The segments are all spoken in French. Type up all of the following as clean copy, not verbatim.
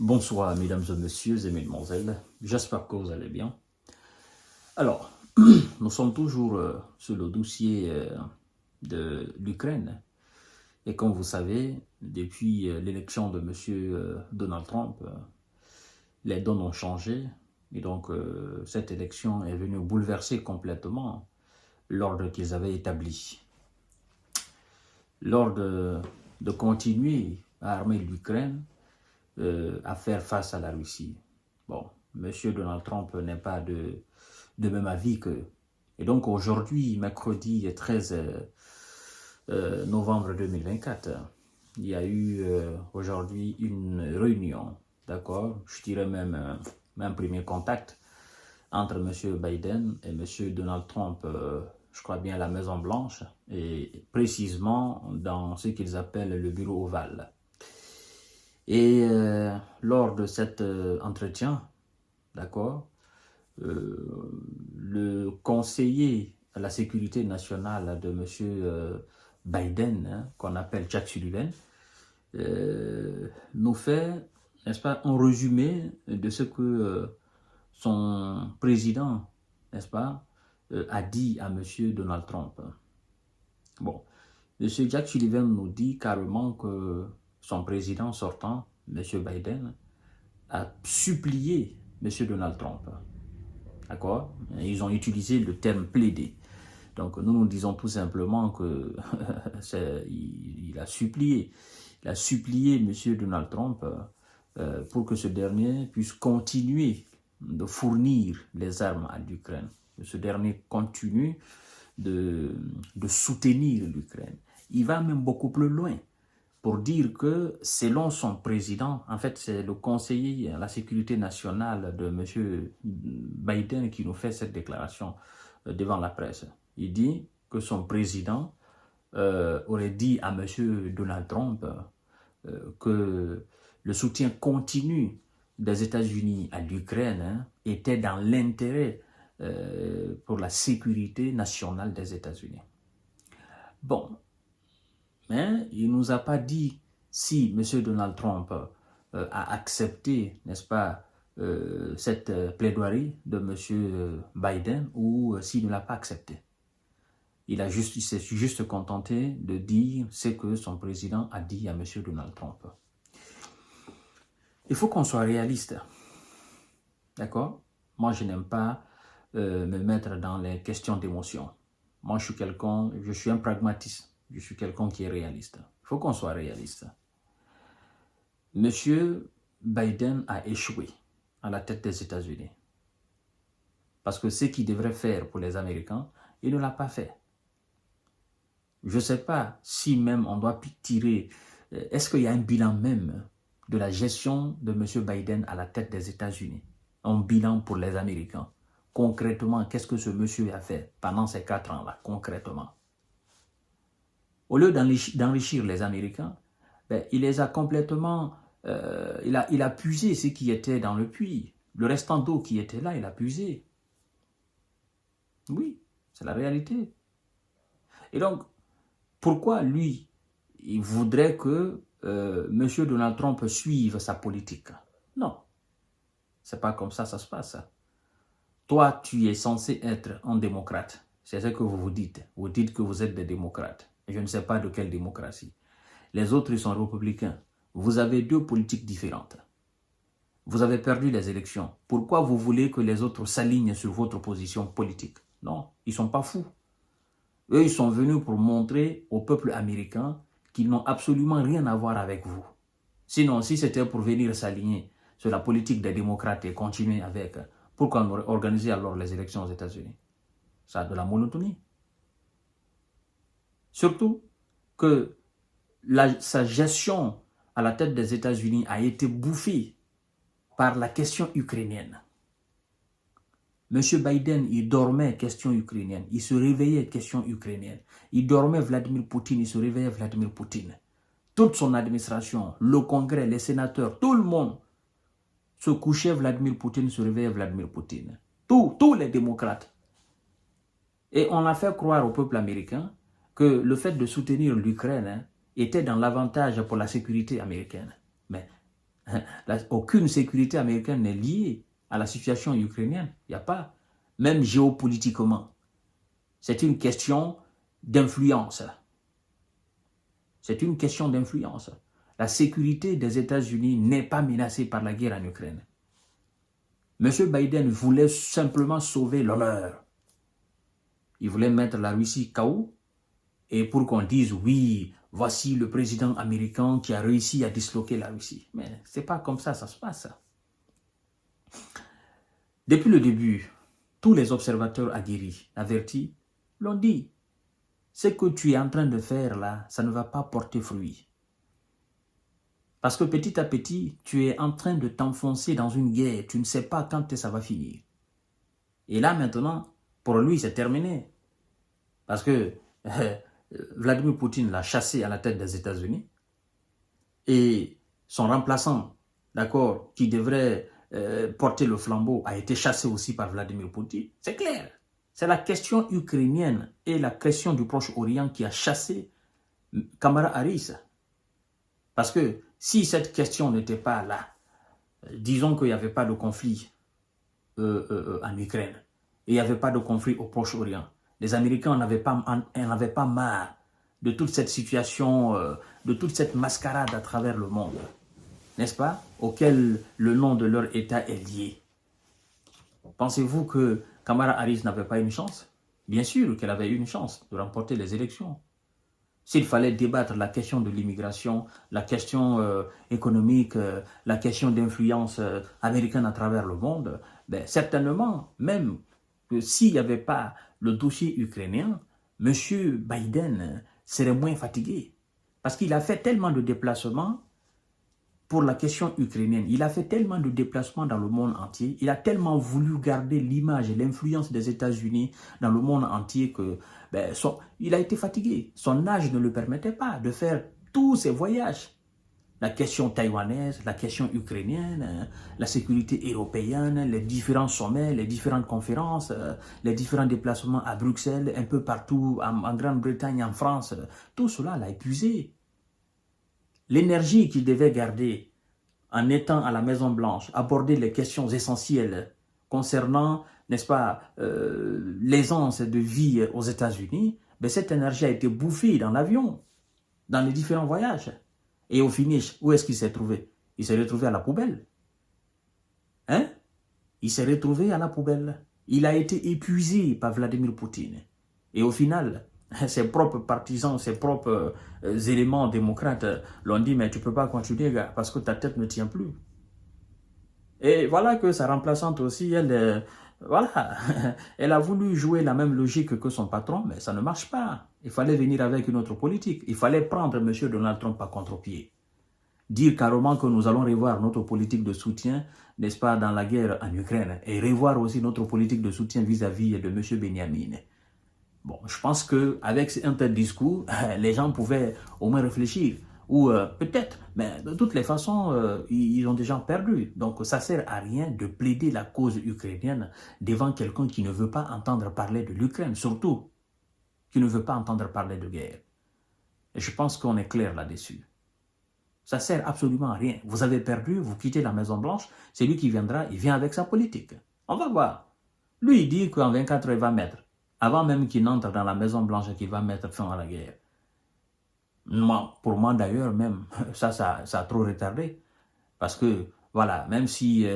Bonsoir mesdames et messieurs et mesdemoiselles, j'espère que vous allez bien. Alors, nous sommes toujours sur le dossier de l'Ukraine et comme vous savez, depuis l'élection de M. Donald Trump, les donnes ont changé et donc cette élection est venue bouleverser complètement l'ordre qu'ils avaient établi. L'ordre de continuer à armer l'Ukraine, à faire face à la Russie. Bon, M. Donald Trump n'est pas de même avis qu'eux. Et donc aujourd'hui, mercredi 13 novembre 2024, il y a eu aujourd'hui une réunion, d'accord, je dirais même un premier contact entre M. Biden et M. Donald Trump, je crois bien à la Maison Blanche, et précisément dans ce qu'ils appellent le bureau ovale. Et lors de cet entretien, d'accord, le conseiller à la sécurité nationale de M. Biden, hein, qu'on appelle Jack Sullivan, nous fait, n'est-ce pas, un résumé de ce que son président, n'est-ce pas, a dit à M. Donald Trump. Bon, M. Jack Sullivan nous dit carrément que son président sortant, M. Biden, a supplié M. Donald Trump. D'accord? Ils ont utilisé le terme plaider. Donc nous disons tout simplement que il a supplié. Il a supplié M. Donald Trump pour que ce dernier puisse continuer de fournir les armes à l'Ukraine. Que ce dernier continue de soutenir l'Ukraine. Il va même beaucoup plus loin pour dire que selon son président, en fait c'est le conseiller à la sécurité nationale de M. Biden qui nous fait cette déclaration devant la presse. Il dit que son président aurait dit à M. Donald Trump que le soutien continu des États-Unis à l'Ukraine était dans l'intérêt pour la sécurité nationale des États-Unis. Bon, mais il ne nous a pas dit si M. Donald Trump a accepté, n'est-ce pas, cette plaidoirie de M. Biden ou s'il ne l'a pas accepté. Il s'est juste contenté de dire ce que son président a dit à M. Donald Trump. Il faut qu'on soit réaliste, d'accord? Moi, je n'aime pas me mettre dans les questions d'émotion. Moi, je suis un pragmatiste. Je suis quelqu'un qui est réaliste. Il faut qu'on soit réaliste. Monsieur Biden a échoué à la tête des États-Unis. Parce que ce qu'il devrait faire pour les Américains, il ne l'a pas fait. Je ne sais pas si même on doit tirer... Est-ce qu'il y a un bilan même de la gestion de M. Biden à la tête des États-Unis? Un bilan pour les Américains. Concrètement, qu'est-ce que ce monsieur a fait pendant ces 4 ans-là, concrètement? Au lieu d'enrichir les Américains, ben, il les a complètement... il a puisé ce qui était dans le puits. Le restant d'eau qui était là, il a puisé. Oui, c'est la réalité. Et donc, pourquoi lui, il voudrait que M. Donald Trump suive sa politique? Non, c'est pas comme ça se passe. Toi, tu es censé être un démocrate. C'est ce que vous vous dites. Vous dites que vous êtes des démocrates. Et je ne sais pas de quelle démocratie. Les autres, ils sont républicains. Vous avez 2 politiques différentes. Vous avez perdu les élections. Pourquoi vous voulez que les autres s'alignent sur votre position politique? Non, ils ne sont pas fous. Eux, ils sont venus pour montrer au peuple américain qu'ils n'ont absolument rien à voir avec vous. Sinon, si c'était pour venir s'aligner sur la politique des démocrates et continuer avec, pourquoi on aurait organisé alors les élections aux États-Unis? Ça a de la monotonie. Surtout que sa gestion à la tête des États-Unis a été bouffée par la question ukrainienne. M. Biden, il dormait question ukrainienne, il se réveillait question ukrainienne. Il dormait Vladimir Poutine, il se réveillait Vladimir Poutine. Toute son administration, le Congrès, les sénateurs, tout le monde se couchait Vladimir Poutine, se réveillait Vladimir Poutine. Tous les démocrates. Et on a fait croire au peuple américain que le fait de soutenir l'Ukraine était dans l'avantage pour la sécurité américaine. Mais Aucune sécurité américaine n'est liée à la situation ukrainienne. Il n'y a pas. Même géopolitiquement. C'est une question d'influence. C'est une question d'influence. La sécurité des États-Unis n'est pas menacée par la guerre en Ukraine. M. Biden voulait simplement sauver l'honneur. Il voulait mettre la Russie KO et pour qu'on dise oui, voici le président américain qui a réussi à disloquer la Russie. Mais ce n'est pas comme ça se passe. Depuis le début, tous les observateurs aguerris, avertis, l'ont dit. Ce que tu es en train de faire là, ça ne va pas porter fruit. Parce que petit à petit, tu es en train de t'enfoncer dans une guerre. Tu ne sais pas quand ça va finir. Et là maintenant, pour lui, c'est terminé. Parce que Vladimir Poutine l'a chassé à la tête des États-Unis. Et son remplaçant, d'accord, qui devrait porter le flambeau, a été chassé aussi par Vladimir Poutine. C'est clair. C'est la question ukrainienne et la question du Proche-Orient qui a chassé Kamala Harris. Parce que si cette question n'était pas là, disons qu'il n'y avait pas de conflit en Ukraine, et il n'y avait pas de conflit au Proche-Orient, les Américains n'avaient pas marre de toute cette situation, de toute cette mascarade à travers le monde, n'est-ce pas, auquel le nom de leur État est lié. Pensez-vous que Kamala Harris n'avait pas une chance? Bien sûr qu'elle avait une chance de remporter les élections. S'il fallait débattre la question de l'immigration, la question économique, la question d'influence américaine à travers le monde, ben, certainement, même que s'il n'y avait pas le dossier ukrainien, M. Biden serait moins fatigué. Parce qu'il a fait tellement de déplacements pour la question ukrainienne. Il a fait tellement de déplacements dans le monde entier. Il a tellement voulu garder l'image et l'influence des États-Unis dans le monde entier que ben, il a été fatigué. Son âge ne le permettait pas de faire tous ces voyages. La question taïwanaise, la question ukrainienne, la sécurité européenne, les différents sommets, les différentes conférences, les différents déplacements à Bruxelles, un peu partout, en Grande-Bretagne, en France, tout cela l'a épuisé. L'énergie qu'il devait garder en étant à la Maison-Blanche, aborder les questions essentielles concernant, n'est-ce pas, l'aisance de vie aux États-Unis, ben cette énergie a été bouffée dans l'avion, dans les différents voyages. Et au finish, où est-ce qu'il s'est trouvé? Il s'est retrouvé à la poubelle. Hein? Il s'est retrouvé à la poubelle. Il a été épuisé par Vladimir Poutine. Et au final, ses propres partisans, ses propres éléments démocrates l'ont dit, mais tu ne peux pas continuer, gars, parce que ta tête ne tient plus. Et voilà que sa remplaçante aussi, elle, voilà, elle a voulu jouer la même logique que son patron, mais ça ne marche pas. Il fallait venir avec une autre politique. Il fallait prendre M. Donald Trump à contre-pied. Dire carrément que nous allons revoir notre politique de soutien, n'est-ce pas, dans la guerre en Ukraine, et revoir aussi notre politique de soutien vis-à-vis de M. Benjamin. Bon, je pense qu'avec un tel discours, les gens pouvaient au moins réfléchir. Ou peut-être, mais de toutes les façons, ils ont déjà perdu. Donc ça ne sert à rien de plaider la cause ukrainienne devant quelqu'un qui ne veut pas entendre parler de l'Ukraine, surtout qui ne veut pas entendre parler de guerre. Et je pense qu'on est clair là-dessus. Ça ne sert absolument à rien. Vous avez perdu, vous quittez la Maison-Blanche, c'est lui qui viendra, il vient avec sa politique. On va voir. Lui, il dit qu'en 24 heures, il va mettre, avant même qu'il n'entre dans la Maison-Blanche, qu'il va mettre fin à la guerre. Moi, pour moi d'ailleurs, même, ça a trop retardé. Parce que, voilà, même si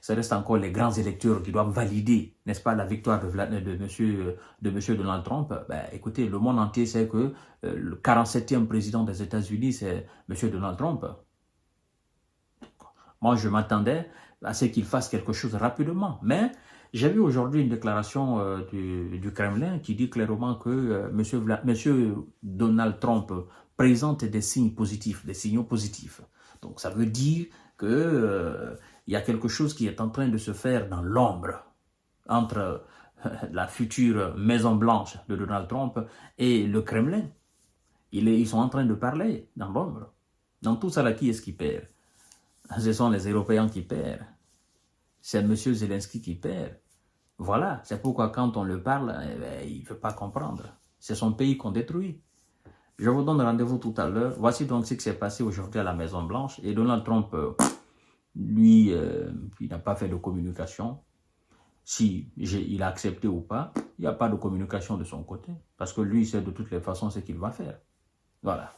ça reste encore les grands électeurs qui doivent valider, n'est-ce pas, la victoire de monsieur Donald Trump, ben, écoutez, le monde entier sait que le 47e président des États-Unis, c'est monsieur Donald Trump. Moi, je m'attendais à ce qu'il fasse quelque chose rapidement. Mais j'ai vu aujourd'hui une déclaration du Kremlin qui dit clairement que monsieur Donald Trump présente des signes positifs, des signaux positifs. Donc, ça veut dire qu'il y a quelque chose qui est en train de se faire dans l'ombre entre la future Maison-Blanche de Donald Trump et le Kremlin. Ils sont en train de parler dans l'ombre. Dans tout ça, là, qui est-ce qui perd? Ce sont les Européens qui perdent. C'est M. Zelensky qui perd. Voilà, c'est pourquoi quand on le parle, il ne veut pas comprendre. C'est son pays qu'on détruit. Je vous donne rendez-vous tout à l'heure. Voici donc ce qui s'est passé aujourd'hui à la Maison-Blanche. Et Donald Trump lui, il n'a pas fait de communication. Si il a accepté ou pas, il n'y a pas de communication de son côté. Parce que lui, il sait de toutes les façons ce qu'il va faire. Voilà.